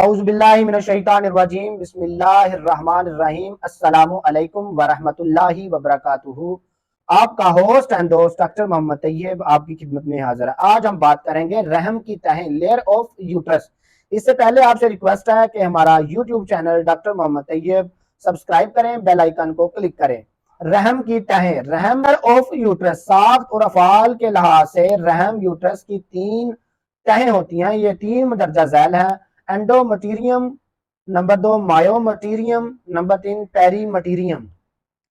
اعوذ باللہ من الشیطان الرجیم بسم اللہ الرحمن الرحیم السلام علیکم ورحمۃ اللہ وبرکاتہ۔ آپ کا ہوسٹ اینڈ دوست ڈاکٹر محمد طیب آپ کی خدمت میں حاضر ہے۔ آج ہم بات کریں گے رحم کی تہیں، لیئر آف یوٹرس۔ اس سے پہلے آپ سے ریکویسٹ ہے کہ ہمارا یوٹیوب چینل ڈاکٹر محمد طیب سبسکرائب کریں، بیل آئیکن کو کلک کریں۔ رحم کی تہیں، رحم آف یوٹرس، ساخت اور افعال کے لحاظ سے رحم یوٹرس کی تین تہیں ہوتی ہیں۔ یہ تین مدرجہ ذیل ہیں: اینڈو مٹیریم، نمبر 2 مایو مٹیریم، نمبر 3 پیری مٹیریم۔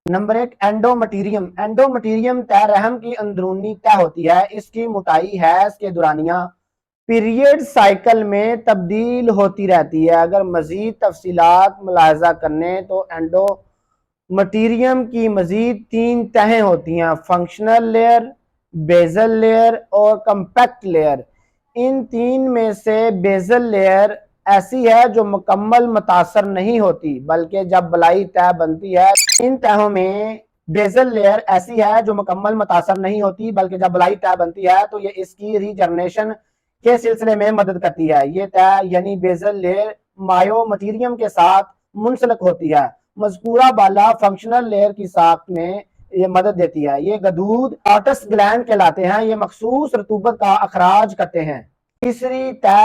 نمبر 1 اینڈو مٹیریم۔ اینڈو مٹیریم تہ رحم کی اندرونی تہ ہوتی ہے۔ اس کی موٹائی حیض کے دورانیہ پیریڈ سائیکل میں تبدیل ہوتی رہتی ہے۔ اگر مزید تفصیلات ملاحظہ کرنے تو اینڈو مٹیریم کی مزید تین تہیں ہوتی ہیں: فنکشنل لیئر، بیزل لیئر اور کمپیکٹ لیئر۔ ان تین میں سے بیزل لیئر ایسی ہے جو مکمل متاثر نہیں ہوتی، بلکہ جب بلائی تہ بنتی ہے ان تہوں میں بیزل لیئر ایسی ہے جو مکمل متاثر نہیں ہوتی، بلکہ جب بلائی تہ بنتی ہے تو یہ اس کی ریجنریشن کے سلسلے میں مدد کرتی ہے۔ یہ تہ یعنی بیزل لیئر مایو مٹیریم کے ساتھ منسلک ہوتی ہے۔ مذکورہ بالا فنکشنل لیئر کی ساخت میں یہ مدد دیتی ہے۔ یہ غدود آٹس گلینڈ کہلاتے ہیں۔ یہ مخصوص رطوبت کا اخراج کرتے ہیں۔ تیسری تہ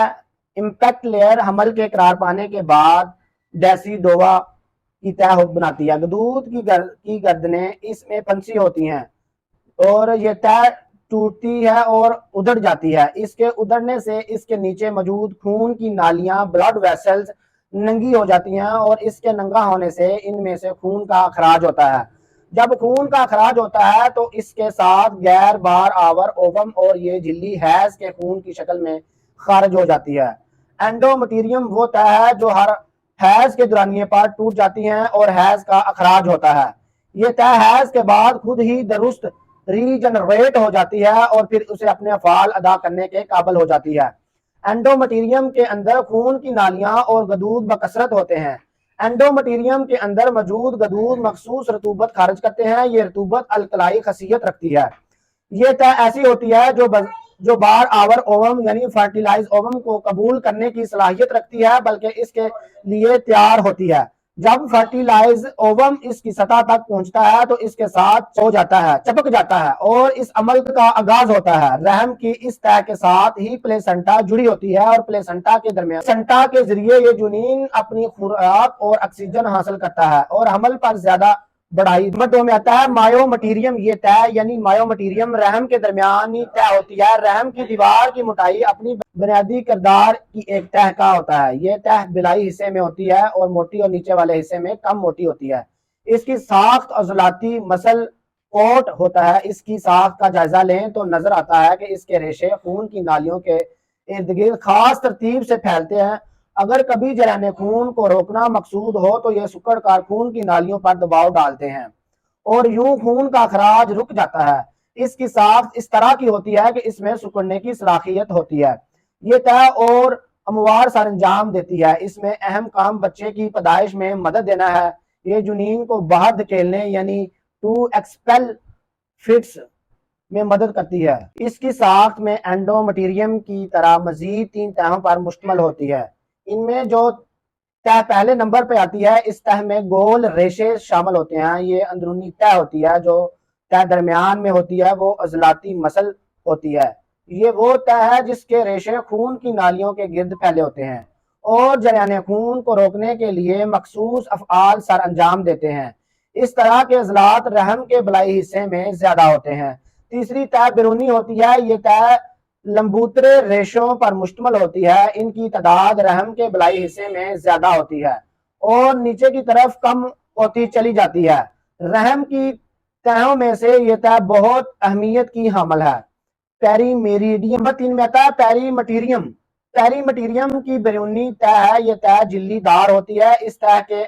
امپیکٹ لیئر حمل کے قرار پانے کے بعد ڈیسیڈووا کی تہ بناتی ہے۔ غدود کی گردنیں اس میں پھنسی ہوتی ہیں اور یہ تہ ٹوٹتی ہے اور ادھڑ جاتی ہے۔ اس کے ادھڑنے سے اس کے نیچے موجود خون کی نالیاں بلڈ ویسلز ننگی ہو جاتی ہیں اور اس کے ننگا ہونے سے ان میں سے خون کا اخراج ہوتا ہے۔ جب خون کا اخراج ہوتا ہے تو اس کے ساتھ غیر بار آور اووم اور یہ جھلی حیض کے خون کی شکل میں خارج ہو جاتی ہے۔ اینڈو مٹیریم وہ تہ ہے جو ہر حیض کے دورانیے پر ٹوٹ جاتی ہیں اور حیض کا اخراج ہوتا ہے۔ یہ تہ حیض کے بعد خود ہی درست ریجنریٹ ہو جاتی ہے اور پھر اسے اپنے افعال ادا کرنے کے قابل ہو جاتی ہے۔ اینڈو مٹیریم کے اندر خون کی نالیاں اور غدود بکثرت ہوتے ہیں۔ اینڈو مٹیریم کے اندر موجود غدود مخصوص رطوبت خارج کرتے ہیں۔ یہ رطوبت الکلائی خاصیت رکھتی ہے۔ یہ تہ ایسی ہوتی ہے جو بار آور اووم یعنی فرٹیلائز اووم کو قبول کرنے کی صلاحیت رکھتی ہے، بلکہ اس کے لیے تیار ہوتی ہے۔ جب فرٹیلائز اووم اس کی سطح تک پہنچتا ہے تو اس کے ساتھ سو جاتا ہے، چپک جاتا ہے اور اس عمل کا آغاز ہوتا ہے۔ رحم کی اس تہ کے ساتھ ہی پلیسنٹا جڑی ہوتی ہے اور پلیسنٹا کے درمیان پلیسنٹا کے ذریعے یہ جنین اپنی خوراک اور آکسیجن حاصل کرتا ہے اور حمل پر زیادہ بڑھائی۔ نمبر 2 میں آتا ہے مایو مٹیریم۔ یہ تہ یعنی مایو مٹیریم رحم کے درمیانی تہ ہوتی ہے۔ رحم کی دیوار کی موٹائی اپنی بنیادی کردار کی ایک تہ کا ہوتا ہے۔ یہ تہ بلائی حصے میں ہوتی ہے اور موٹی اور نیچے والے حصے میں کم موٹی ہوتی ہے۔ اس کی ساخت عضلاتی مسل کوٹ ہوتا ہے۔ اس کی ساخت کا جائزہ لیں تو نظر آتا ہے کہ اس کے ریشے خون کی نالیوں کے ارد گرد خاص ترتیب سے پھیلتے ہیں۔ اگر کبھی جریان خون کو روکنا مقصود ہو تو یہ سکڑ کار خون کی نالیوں پر دباؤ ڈالتے ہیں اور یوں خون کا اخراج رک جاتا ہے۔ اس کی ساخت اس طرح کی ہوتی ہے کہ اس میں سکڑنے کی صلاحیت ہوتی ہے۔ یہ تہ اور اموار سر انجام دیتی ہے۔ اس میں اہم کام بچے کی پیدائش میں مدد دینا ہے۔ یہ جنین کو باہر دھکیلنے یعنی ٹو ایکسپیل فٹس میں مدد کرتی ہے۔ اس کی ساخت میں اینڈو مٹیریم کی طرح مزید تین تہوں پر مشتمل ہوتی ہے۔ ان میں جو تہ پہلے نمبر پہ آتی ہے اس تہ میں گول ریشے شامل ہوتے ہیں۔ یہ اندرونی تہ ہوتی ہے۔ جو تہ درمیان میں ہوتی ہے وہ عضلاتی مسل ہوتی ہے۔ یہ وہ تہ ہے جس کے ریشے خون کی نالیوں کے گرد پھیلے ہوتے ہیں اور جریان خون کو روکنے کے لیے مخصوص افعال سر انجام دیتے ہیں۔ اس طرح کے عضلات رحم کے بلائی حصے میں زیادہ ہوتے ہیں۔ تیسری تہ بیرونی ہوتی ہے۔ یہ تہ لمبوترے ریشوں پر مشتمل ہوتی ہے۔ ان کی تعداد رحم کے بلائی حصے میں زیادہ ہوتی ہے اور نیچے کی طرف کم ہوتی چلی جاتی ہے۔ رحم کی تہوں میں سے یہ تہ بہت اہمیت کی حامل ہے۔ پیری میریڈیم۔ نمبر 3 میں آتا ہے پیری مٹیریم۔ پیری مٹیریم کی بیرونی تہ ہے۔ یہ تہ جھلی دار ہوتی ہے۔ اس تہ کے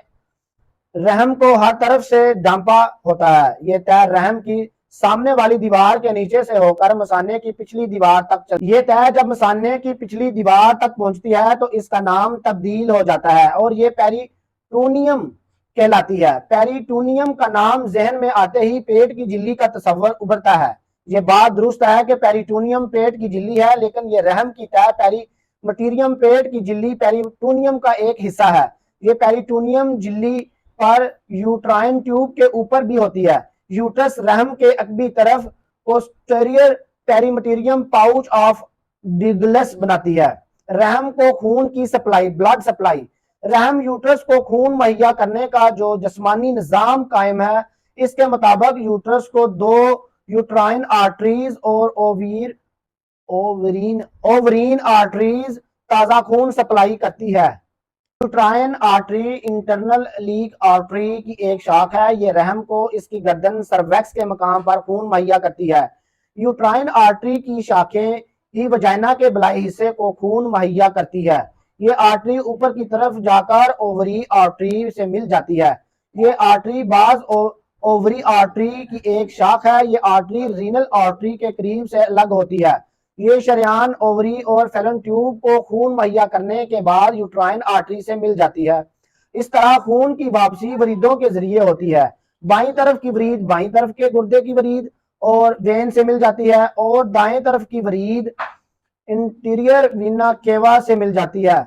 رحم کو ہر طرف سے ڈھانپا ہوتا ہے۔ یہ تہ رحم کی سامنے والی دیوار کے نیچے سے ہو کر مثانے کی پچھلی دیوار تک چلتی ہے۔ یہ تہ جب مثانے کی پچھلی دیوار تک پہنچتی ہے تو اس کا نام تبدیل ہو جاتا ہے اور یہ پیریٹونیم کہلاتی ہے۔ پیریٹونیم کا نام ذہن میں آتے ہی پیٹ کی جھلی کا تصور ابھرتا ہے۔ یہ بات درست ہے کہ پیریٹونیم پیٹ کی جھلی ہے، لیکن یہ رحم کی تہ پیری مٹیریم پیٹ کی جھلی پیریٹونیم کا ایک حصہ ہے۔ یہ پیریٹونیم جھلی پر یوٹرائن ٹیوب کے اوپر بھی ہوتی ہے۔ یوٹرس رحم کے عقبی طرف پوسٹیریئر پیریمیٹریم پاؤچ آف ڈگلس بناتی ہے۔ رحم کو خون کی سپلائی، بلڈ سپلائی، رحم یوٹرس کو خون مہیا کرنے کا جو جسمانی نظام قائم ہے، اس کے مطابق یوٹرس کو دو یوٹرائن آرٹریز اور اوورین آرٹریز تازہ خون سپلائی کرتی ہے۔ یوٹرائن آرٹری انٹرنل لیک آرٹری کی ایک شاخ ہے۔ یہ رحم کو اس کی گردن سرویکس کے مقام پر خون مہیا کرتی ہے۔ یوٹرائن آرٹری کی شاخیں ہی وجائنا کے بلائی حصے کو خون مہیا کرتی ہے۔ یہ آرٹری اوپر کی طرف جا کر اووری آرٹری سے مل جاتی ہے۔ یہ آرٹری بعض اووری آرٹری کی ایک شاخ ہے۔ یہ آرٹری رینل آرٹری کے قریب سے الگ ہوتی ہے۔ یہ شریان اووری اور فیلن ٹیوب کو خون مہیا کرنے کے بعد یوٹرائن آرٹری سے مل جاتی ہے۔ اس طرح خون کی واپسی وریدوں کے ذریعے ہوتی ہے۔ بائیں طرف کی ورید بائیں طرف کے گردے کی ورید اور وین سے مل جاتی ہے، اور دائیں طرف کی ورید انٹیریئر وینا کیوا سے مل جاتی ہے۔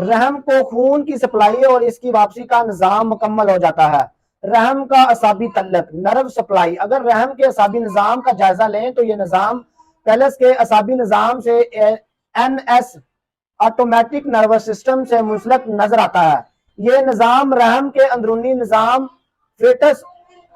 رحم کو خون کی سپلائی اور اس کی واپسی کا نظام مکمل ہو جاتا ہے۔ رحم کا اعصابی تعلق، نرو سپلائی۔ اگر رحم کے اعصابی نظام کا جائزہ لیں تو یہ نظام پیلس کے اعصابی نظام سے N S automatic nervous system سے منسلک نظر آتا ہے۔ یہ نظام رحم کے اندرونی نظام، فیٹس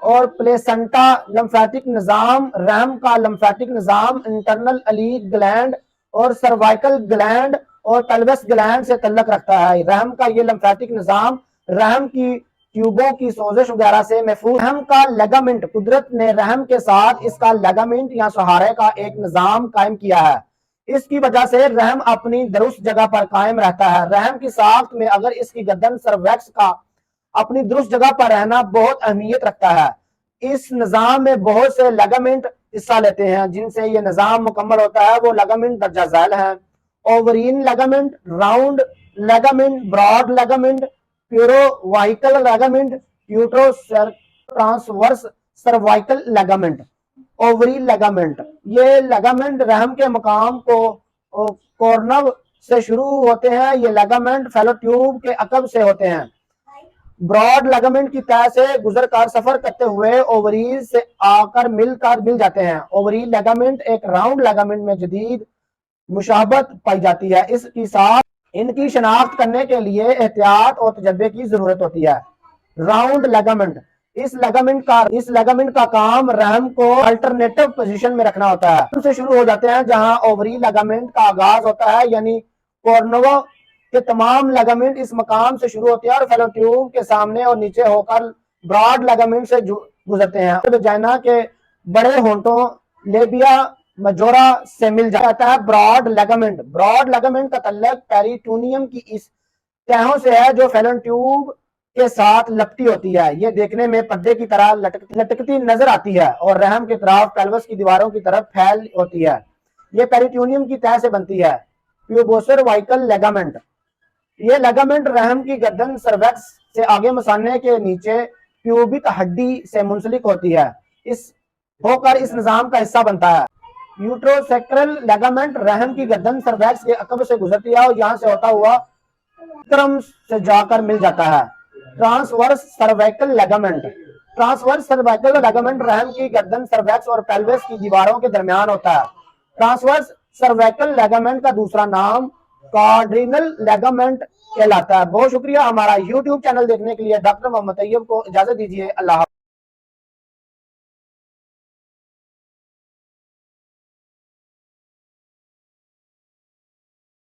اور پلیسنٹا، لمفیٹک نظام، رحم کا لمفیٹک نظام، انٹرنل الیگ گلینڈ اور سروائکل گلینڈ اور پیلوس گلینڈ سے تعلق رکھتا ہے۔ رحم کا یہ لمفیٹک نظام رحم کی ٹیوبوں کی سوزش وغیرہ سے محفوظ۔ رحم کا لیگامنٹ، قدرت نے رحم کے ساتھ اس کا لیگامنٹ یا سہارے کا ایک نظام قائم کیا ہے۔ اس کی وجہ سے رحم اپنی درست جگہ پر قائم رہتا ہے۔ رحم کی ساخت میں اگر اس کی گردن سرویکس کا اپنی درست جگہ پر رہنا بہت اہمیت رکھتا ہے۔ اس نظام میں بہت سے لیگامنٹ حصہ لیتے ہیں جن سے یہ نظام مکمل ہوتا ہے۔ وہ لیگامنٹ درجہ ذیل ہیں: ovarian ligament, round ligament, broad ligament, pubocervical ligament, utero transverse cervical ligament. Ovary ligament, یہ لیگامنٹ رحم کے مقام کو کورنو سے شروع ہوتے ہیں۔ یہ لیگامنٹ فیلو ٹیوب کے عقب سے ہوتے ہیں۔ براڈ لیگامنٹ کی تہہ سے گزر کر سفر کرتے ہوئے اووریز سے آ کر مل جاتے ہیں۔ اووری لیگامنٹ ایک راؤنڈ لیگامنٹ میں جدید مشابہت پائی جاتی ہے۔ اس کی ساتھ ان کی شناخت کرنے کے لیے احتیاط اور تجربے کی ضرورت ہوتی ہے۔ راؤنڈ لیگامنٹ، اس لیگامنٹ کا کام رحم کو الٹرنیٹو پوزیشن میں رکھنا ہوتا ہے۔ ان سے شروع ہو جاتے ہیں جہاں اووری لیگامنٹ کا آغاز ہوتا ہے، یعنی کورنو کے تمام لیگامنٹ اس مقام سے شروع ہوتے ہیں اور فیلو ٹیوب کے سامنے اور نیچے ہو کر براڈ لیگامنٹ سے گزرتے ہیں۔ وجائنا کے بڑے ہونٹوں لیبیا مجورا سے مل جاتا ہے۔ براڈ لیگامنٹ کا تعلق پیریٹونیم کی اس تہوں سے ہے جو فیلن ٹیوب کے ساتھ لپٹی ہوتی ہے۔ یہ دیکھنے میں پردے کی طرح لٹکتی نظر آتی ہے اور رحم کے اطراف پیلوس کی دیواروں کی طرف پھیل ہوتی ہے۔ یہ پیریٹونیم کی تہہ سے بنتی ہے۔ پیوبوسر وائکل لیگامنٹ، یہ لیگامنٹ رحم کی گردن سرویکس سے آگے مثانے کے نیچے پیوبک ہڈی سے منسلک ہوتی ہے، ہو کر اس نظام کا حصہ بنتا ہے۔ یوٹروسیکرل لیگامنٹ رحم کی گردن سرویکس کے عقب سے گزرتی ہے اور یہاں سے ہوتا ہوا کرم سے جا کر مل جاتا ہے۔ ٹرانسورس سروائکل لیگامنٹ رحم کی گردن سرویکس اور پیلوس کی دیواروں کے درمیان ہوتا ہے۔ ٹرانسورس سروائکل لیگامنٹ کا دوسرا نام کارڈینل لیگامنٹ کہلاتا ہے۔ بہت شکریہ ہمارا یوٹیوب چینل دیکھنے کے لیے۔ ڈاکٹر محمد طیب کو اجازت دیجیے۔ اللہ حافظ۔